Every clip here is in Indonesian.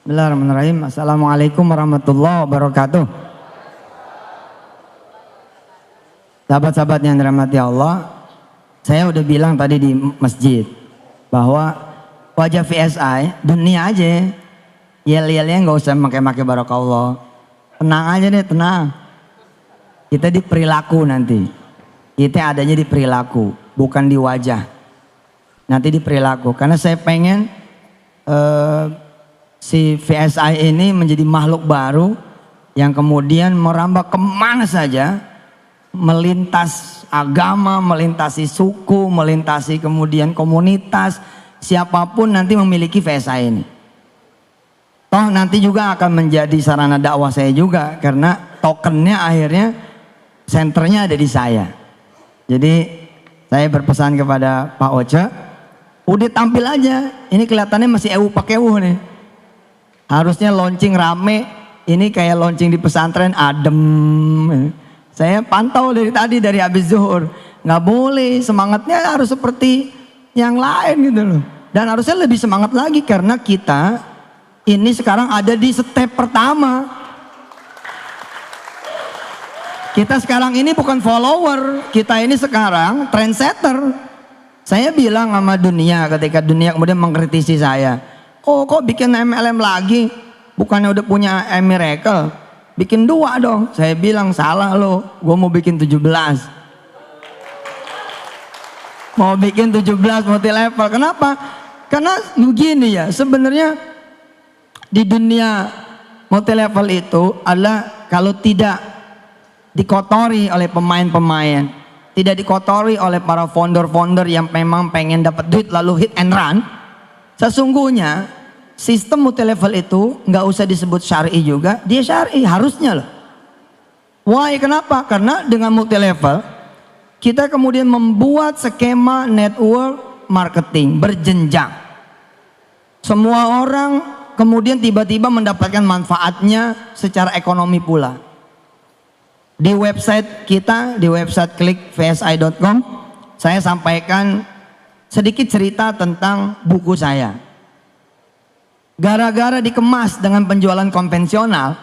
Bismillahirrahmanirrahim. Assalamualaikum warahmatullahi wabarakatuh. Sahabat-sahabat yang dirahmati Allah, saya udah bilang tadi di masjid bahwa wajah VSI dunia aja, yel-yelnya nggak usah pakai barakallah. Tenang aja deh, tenang. Kita di perilaku nanti. Kita adanya di perilaku, bukan di wajah. Nanti di perilaku. Karena saya pengen si VSI ini menjadi makhluk baru yang kemudian merambah kemana saja, melintas agama, melintasi suku, melintasi kemudian komunitas, siapapun nanti memiliki VSI ini. Toh nanti juga akan menjadi sarana dakwah saya juga, karena tokennya akhirnya senternya ada di saya. Jadi saya berpesan kepada Pak Oce, udah tampil aja, ini kelihatannya masih pakai nih. Harusnya launching rame, ini kayak launching di pesantren adem. Saya pantau dari tadi, dari habis zuhur. Nggak boleh, semangatnya harus seperti yang lain gitu loh. Dan harusnya lebih semangat lagi karena kita ini sekarang ada di step pertama. Kita sekarang ini bukan follower, kita ini sekarang trendsetter. Saya bilang sama dunia ketika dunia kemudian mengkritisi saya. Oh kok bikin MLM lagi? Bukannya udah punya Miracle? Bikin 2 dong. Saya bilang salah lo, gue mau bikin 17. Mau bikin 17 multi level. Kenapa? Karena begini ya, sebenarnya di dunia multi level itu adalah kalau tidak dikotori oleh pemain-pemain, tidak dikotori oleh para founder-founder yang memang pengen dapat duit lalu hit and run, sesungguhnya sistem multi level itu nggak usah disebut syar'i juga, dia syar'i harusnya loh. Why? Kenapa? Karena dengan multi level kita kemudian membuat skema network marketing berjenjang. Semua orang kemudian tiba-tiba mendapatkan manfaatnya secara ekonomi pula. Di website kita, di website klikvsi.com, saya sampaikan sedikit cerita tentang buku saya. Gara-gara dikemas dengan penjualan konvensional,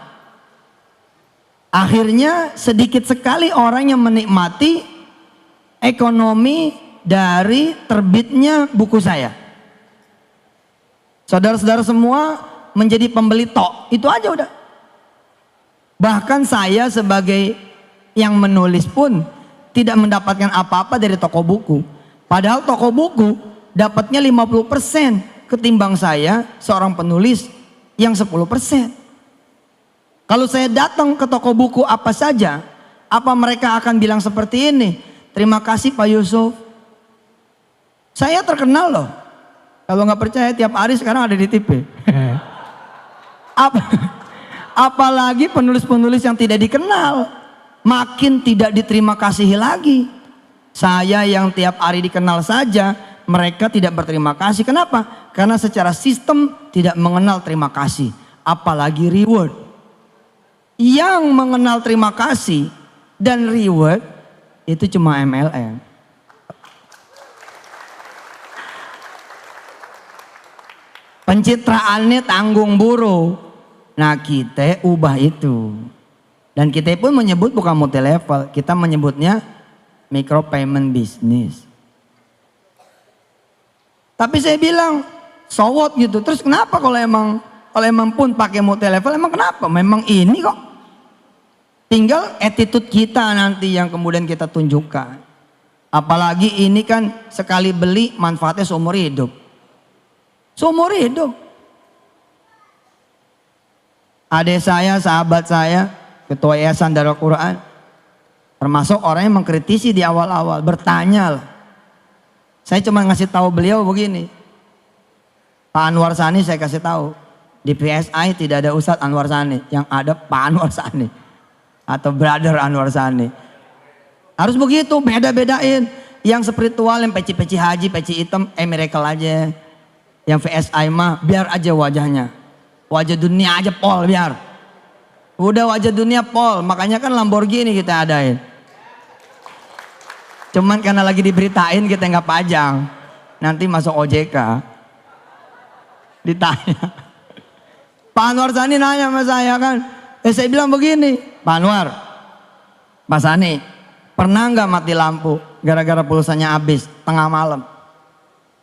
akhirnya sedikit sekali orang yang menikmati ekonomi dari terbitnya buku saya. Saudara-saudara semua menjadi pembeli tok, itu aja udah. Bahkan saya sebagai yang menulis pun tidak mendapatkan apa-apa dari toko buku. Padahal toko buku dapatnya 50% ketimbang saya seorang penulis yang 10%. Kalau saya datang ke toko buku apa saja, apa mereka akan bilang seperti ini? Terima kasih Pak Yusuf. Saya terkenal loh. Kalau nggak percaya tiap hari sekarang ada di TV. Apalagi penulis-penulis yang tidak dikenal, makin tidak diterima kasihi lagi. Saya yang tiap hari dikenal saja, mereka tidak berterima kasih. Kenapa? Karena secara sistem tidak mengenal terima kasih, apalagi reward. Yang mengenal terima kasih dan reward itu cuma MLM. Pencitraannya tanggung buruh. Nah kita ubah itu. Dan kita pun menyebut bukan multi level, kita menyebutnya micro payment business. Tapi saya bilang so what gitu. Terus kenapa kalau emang pun pakai multi level, emang kenapa? Memang ini kok. Tinggal attitude kita nanti yang kemudian kita tunjukkan. Apalagi ini kan sekali beli manfaatnya seumur hidup. Seumur hidup. Adik saya, sahabat saya, ketua Yayasan Darul Quran, termasuk orang yang mengkritisi di awal-awal, bertanya lah. Saya cuma ngasih tahu beliau begini, Pak Anwar Sani saya kasih tahu, di PSI tidak ada Ustadz Anwar Sani, yang ada Pak Anwar Sani atau Brother Anwar Sani. Harus begitu, beda-bedain. Yang spiritual, yang peci-peci haji, peci hitam, Miracle aja. Yang VSI mah biar aja wajahnya. Wajah dunia aja pol biar. Udah wajah dunia pol, makanya kan Lamborghini kita adain. Cuman karena lagi diberitain kita nggak pajang. Nanti masuk OJK. Ditanya. Pak Anwar Sani nanya sama saya kan. Saya bilang begini, Pak Anwar, Pak Sani, pernah nggak mati lampu gara-gara pulsanya habis tengah malam?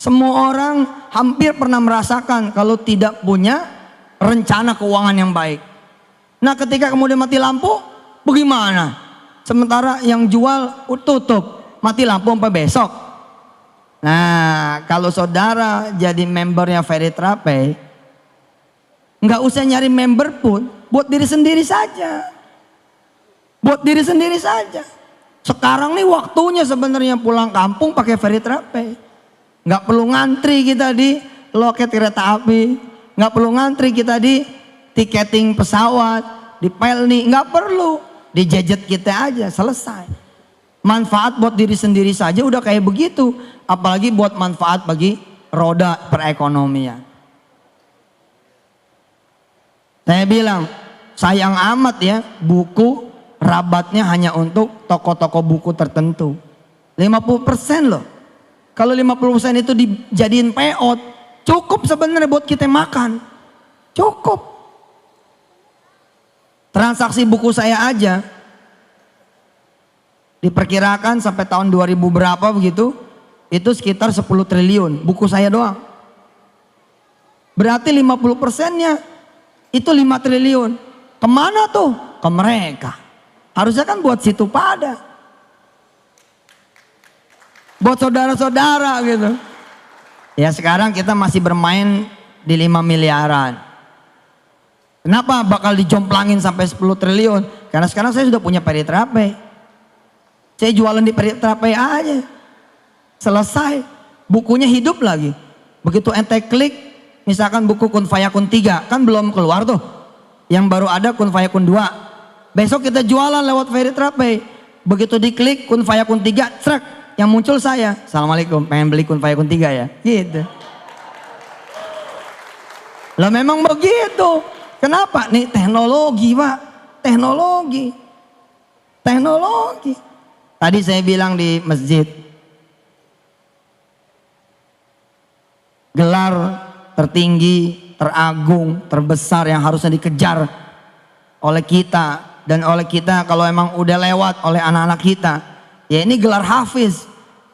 Semua orang hampir pernah merasakan kalau tidak punya rencana keuangan yang baik. Nah ketika kemudian mati lampu, bagaimana? Sementara yang jual tutup, mati lampu sampai besok. Nah kalau saudara jadi membernya Veritrapay, nggak usah nyari member pun, buat diri sendiri saja. Buat diri sendiri saja. Sekarang nih waktunya sebenarnya pulang kampung pakai Veritrapay. Nggak perlu ngantri kita di loket kereta api, nggak perlu ngantri kita di tiketing pesawat, di Pelni, nggak perlu, di gadget kita aja selesai. Manfaat buat diri sendiri saja udah kayak begitu, apalagi buat manfaat bagi roda perekonomian. Saya bilang sayang amat ya buku rabatnya hanya untuk toko-toko buku tertentu. 50% loh. Kalau 50% itu dijadiin peot, cukup sebenarnya buat kita makan. Cukup. Transaksi buku saya aja diperkirakan sampai tahun 2000 berapa begitu, itu sekitar 10 triliun buku saya doang. Berarti 50%-nya itu 5 triliun. Kemana tuh? Ke mereka. Harusnya kan buat situ pada. Buat saudara-saudara gitu. Ya sekarang kita masih bermain di 5 miliaran. Kenapa bakal dijomplangin sampai 10 triliun? Karena sekarang saya sudah punya Veritrapay. Saya jualan di Veritrapay aja. Selesai. Bukunya hidup lagi. Begitu ente klik, misalkan buku Kun Fayakun 3, kan belum keluar tuh. Yang baru ada Kun Fayakun 2. Besok kita jualan lewat Veritrapay. Begitu diklik Kun Fayakun 3, trek. Yang muncul saya, Assalamualaikum, pengen beli Kun Fayakun 3 ya? Gitu. Lah memang begitu. Kenapa? Nih teknologi Pak. Teknologi. Teknologi. Tadi saya bilang di masjid. Gelar tertinggi, teragung, terbesar yang harusnya dikejar oleh kita. Dan oleh kita kalau emang udah lewat oleh anak-anak kita. Ya ini gelar hafiz.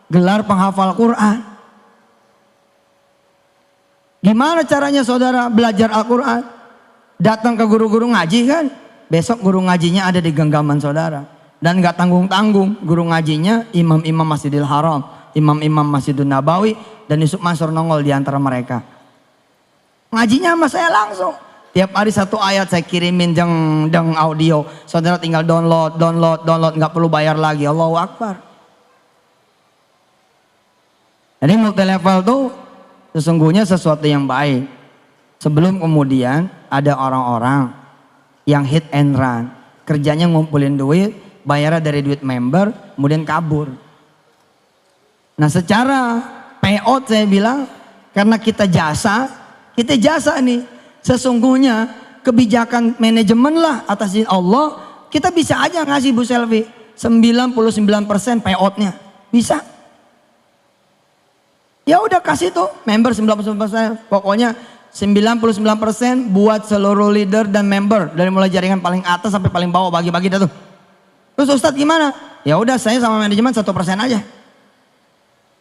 Gelar penghafal Quran. Gimana caranya saudara belajar Al-Quran? Datang ke guru-guru ngaji kan? Besok guru ngajinya ada di genggaman saudara. Dan gak tanggung-tanggung, guru ngajinya imam-imam Masjidil Haram, imam-imam Masjidun Nabawi, dan Yusuf Mansur nongol di antara mereka. Ngajinya sama saya langsung. Tiap hari 1 ayat saya kirimin deng audio. Saudara tinggal download, gak perlu bayar lagi. Allahu Akbar. Jadi multi level tuh sesungguhnya sesuatu yang baik. Sebelum kemudian ada orang-orang yang hit and run. Kerjanya ngumpulin duit, bayarnya dari duit member, kemudian kabur. Nah secara payout saya bilang, karena kita jasa nih. Sesungguhnya kebijakan manajemen lah atas izin Allah, kita bisa aja ngasih Bu Selvi 99% payoutnya. Bisa. Ya udah kasih tuh member 99%, pokoknya 99% buat seluruh leader dan member dari mulai jaringan paling atas sampai paling bawah, bagi-bagi dah tuh. Terus Ustadz gimana? Ya udah saya sama manajemen 1% aja.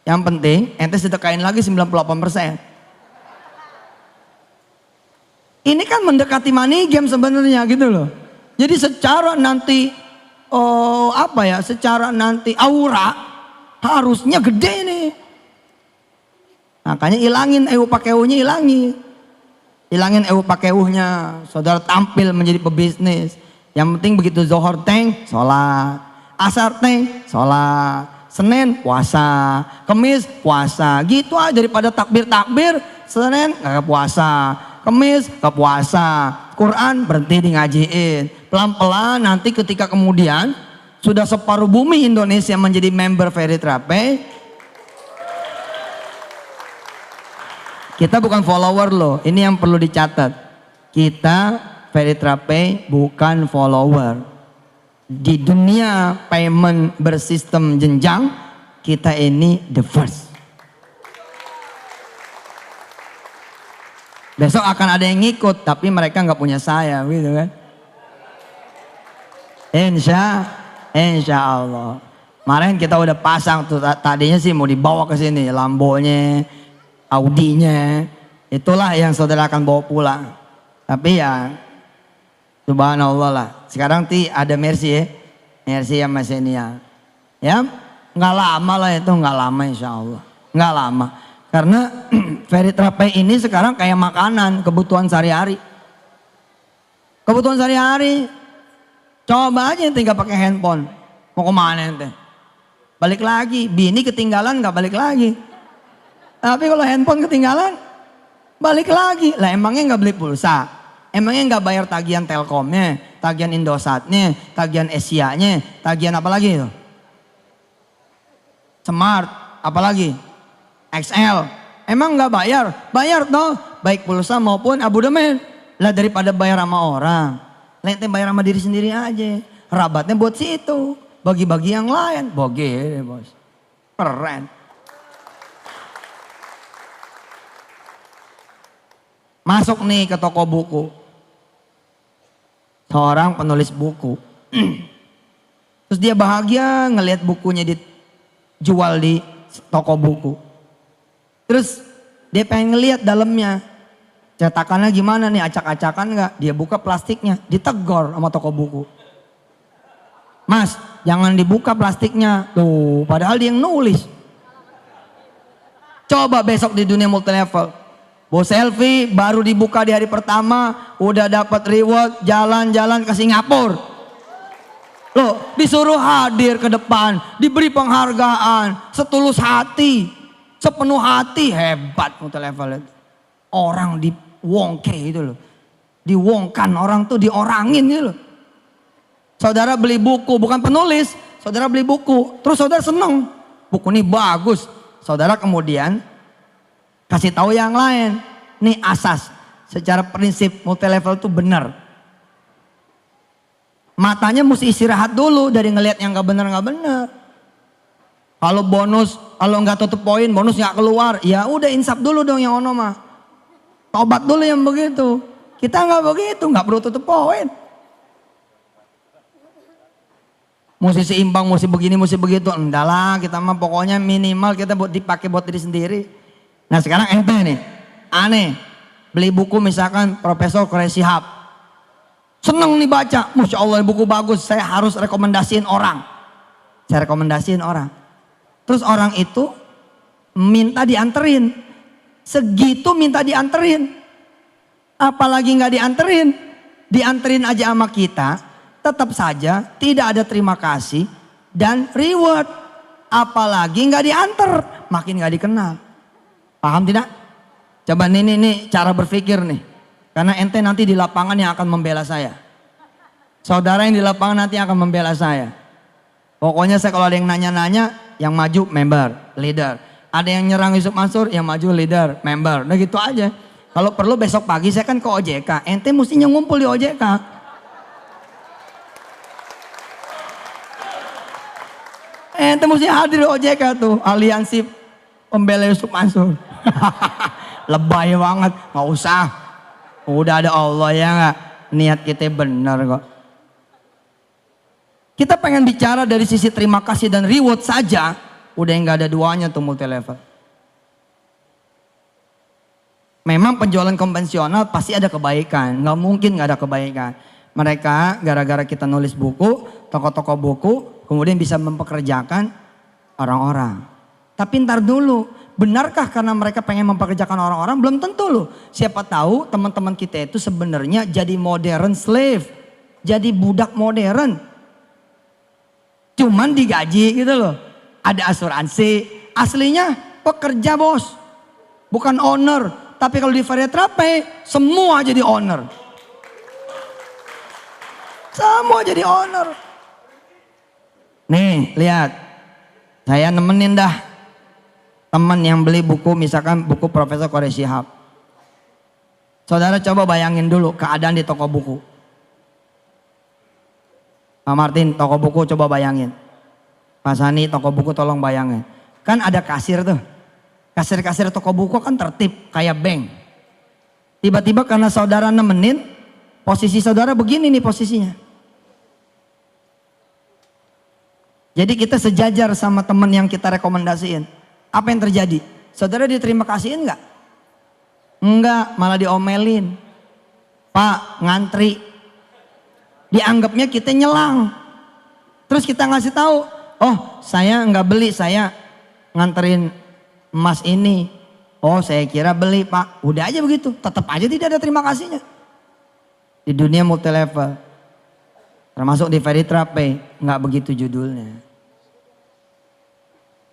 Yang penting ente sedekain lagi 98%. Ini kan mendekati money game sebenarnya gitu loh. Jadi secara nanti secara nanti aura harusnya gede nih. Makanya ilangin pakeuhnya, ilangin pakeuhnya. Saudara tampil menjadi pebisnis. Yang penting begitu Zohor teng, sholat. Asar teng, sholat. Senin puasa, Kemis puasa. Gitu aja daripada takbir, Senin nggak puasa, Kemis nggak puasa. Quran berhenti di ngajiin. Pelan-pelan nanti ketika kemudian sudah separuh bumi Indonesia menjadi member Veritrapay. Kita bukan follower loh, ini yang perlu dicatat. Kita Veritrapay bukan follower. Di dunia payment bersistem jenjang, kita ini the first. Besok akan ada yang ngikut, tapi mereka nggak punya saya, gitu kan? Insya Allah. Kemarin kita udah pasang tuh, tadinya sih mau dibawa ke sini, Lambonya, Audinya, itulah yang saudara akan bawa pulang. Tapi ya, subhanallah lah. Sekarang ada Mercy ya, Mercy sama Xenia. Ya, nggak lama lah itu, nggak lama insya Allah, nggak lama. Karena Feritrape ini sekarang kayak makanan, kebutuhan sehari-hari. Kebutuhan sehari-hari. Coba aja ente gak pakai handphone. Mau kemana ente? Balik lagi. Bini ketinggalan gak balik lagi. Tapi kalau handphone ketinggalan, balik lagi. Lah emangnya gak beli pulsa? Emangnya gak bayar tagihan Telkomnya, tagihan Indosatnya, tagihan Asianya, tagihan apa lagi itu? Smart, apa lagi? XL, emang nggak bayar? Bayar toh, baik pulsa maupun abodemen. Lah daripada bayar sama orang, lente bayar sama diri sendiri aja. Rabatnya buat situ, bagi-bagi yang lain. Boge bos, keren. Masuk nih ke toko buku, seorang penulis buku. Terus dia bahagia ngelihat bukunya dijual di toko buku. Terus dia pengen ngeliat dalamnya, cetakannya gimana nih, acak-acakan nggak? Dia buka plastiknya, ditegor sama toko buku. Mas, jangan dibuka plastiknya. Tuh, padahal dia yang nulis. Coba besok di dunia multilevel, Bos Selfie baru dibuka di hari pertama, udah dapat reward, jalan-jalan ke Singapura. Loh, disuruh hadir ke depan, diberi penghargaan, setulus hati. Sepenuh hati, hebat multilevel itu. Orang diwongke itu loh. Diwongkan, orang tuh diorangin gitu loh. Saudara beli buku, bukan penulis. Saudara beli buku, terus saudara seneng. Buku ini bagus. Saudara kemudian kasih tahu yang lain. Nih asas, secara prinsip multilevel itu benar. Matanya mesti istirahat dulu dari ngelihat yang gak benar. Kalau bonus, kalau nggak tutup poin, bonus nggak keluar, ya udah insaf dulu dong yang ono mah. Tobat dulu yang begitu. Kita nggak begitu, nggak perlu tutup poin. Mesti seimbang, mesti begini, mesti begitu. Enggak lah, kita mah pokoknya minimal kita buat dipakai buat diri sendiri. Nah sekarang ente nih, aneh, beli buku misalkan Profesor Quraish Shihab. Seneng nih baca, Masya Allah buku bagus, saya harus rekomendasiin orang. Saya rekomendasiin orang. Terus orang itu minta dianterin. Segitu minta dianterin. Apalagi nggak dianterin. Dianterin aja sama kita. Tetap saja tidak ada terima kasih dan reward. Apalagi nggak dianter. Makin nggak dikenal. Paham tidak? Coba nih cara berpikir nih. Karena ente nanti di lapangan yang akan membela saya. Saudara yang di lapangan nanti akan membela saya. Pokoknya saya kalau ada yang nanya-nanya, yang maju member, leader. Ada yang nyerang Yusuf Mansur, yang maju leader, member. Nah gitu aja. Kalau perlu besok pagi saya kan ke OJK. Ente mestinya ngumpul di OJK. Ente mesti hadir di OJK tuh. Aliansi pembela Yusuf Mansur. Lebay banget. Gak usah. Udah ada Allah ya gak? Niat kita benar kok. Kita pengen bicara dari sisi terima kasih dan reward saja, udah nggak ada duanya tuh multilevel. Memang penjualan konvensional pasti ada kebaikan, nggak mungkin nggak ada kebaikan. Mereka gara-gara kita nulis buku, toko-toko buku, kemudian bisa mempekerjakan orang-orang. Tapi ntar dulu, benarkah karena mereka pengen mempekerjakan orang-orang? Belum tentu loh. Siapa tahu teman-teman kita itu sebenarnya jadi modern slave, jadi budak modern. Cuman digaji gitu loh. Ada asuransi. Aslinya pekerja bos. Bukan owner. Tapi kalau di Feritrape semua jadi owner. Semua jadi owner. Nih lihat. Saya nemenin dah. Teman yang beli buku misalkan buku Profesor Quraish Shihab. Saudara coba bayangin dulu keadaan di toko buku. Pak Martin, toko buku coba bayangin. Pak Sani, toko buku tolong bayangin. Kan ada kasir tuh. Kasir-kasir toko buku kan tertib kayak bank. Tiba-tiba karena saudara nemenin, posisi saudara begini nih posisinya. Jadi kita sejajar sama teman yang kita rekomendasiin. Apa yang terjadi? Saudara diterima kasihin nggak? Enggak, malah diomelin. Pak, ngantri. Dianggapnya kita nyelang. Terus kita ngasih tahu, oh saya nggak beli, saya nganterin emas ini. Oh saya kira beli Pak. Udah aja begitu, tetap aja tidak ada terima kasihnya. Di dunia multi level, termasuk di Veritrape, nggak begitu judulnya.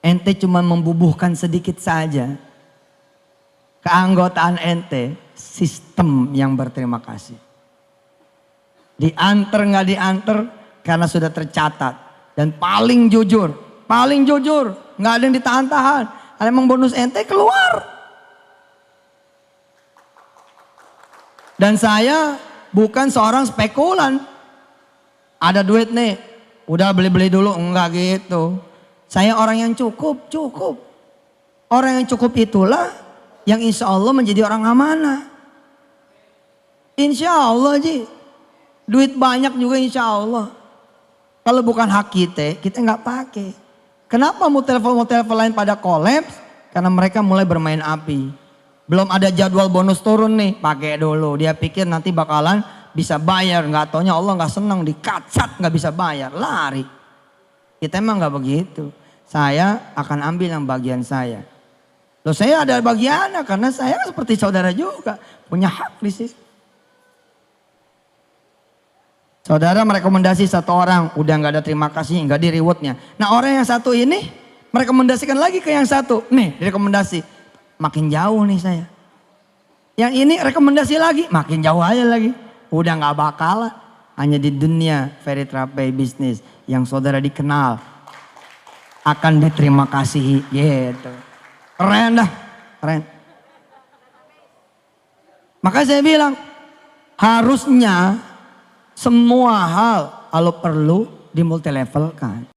Ente cuma membubuhkan sedikit saja. Keanggotaan ente, sistem yang berterima kasih. Diantar nggak diantar karena sudah tercatat. Dan paling jujur, nggak ada yang ditahan-tahan. Ada emang bonus ente keluar. Dan saya bukan seorang spekulan. Ada duit nih, udah beli-beli dulu, enggak gitu. Saya orang yang cukup. Orang yang cukup itulah yang insya Allah menjadi orang amanah. Insya Allah Ji. Duit banyak juga insya Allah. Kalau bukan hak kita nggak pakai. Kenapa multi-level lain pada kolaps? Karena mereka mulai bermain api. Belum ada jadwal bonus turun nih, pakai dulu. Dia pikir nanti bakalan bisa bayar. Nggak taunya Allah nggak senang, dikacat nggak bisa bayar, lari. Kita emang nggak begitu. Saya akan ambil yang bagian saya. Loh saya ada bagiannya karena saya seperti saudara juga. Punya hak di situ. Saudara merekomendasi satu orang. Udah gak ada terima kasih, gak di rewardnya. Nah orang yang satu ini merekomendasikan lagi ke yang satu. Nih rekomendasi. Makin jauh nih saya. Yang ini rekomendasi lagi. Makin jauh aja lagi. Udah gak bakalan. Hanya di dunia Veritrape bisnis. Yang saudara dikenal. Akan diterima kasih gitu. Keren dah, keren. Maka saya bilang harusnya semua hal kalau perlu dimultilevelkan.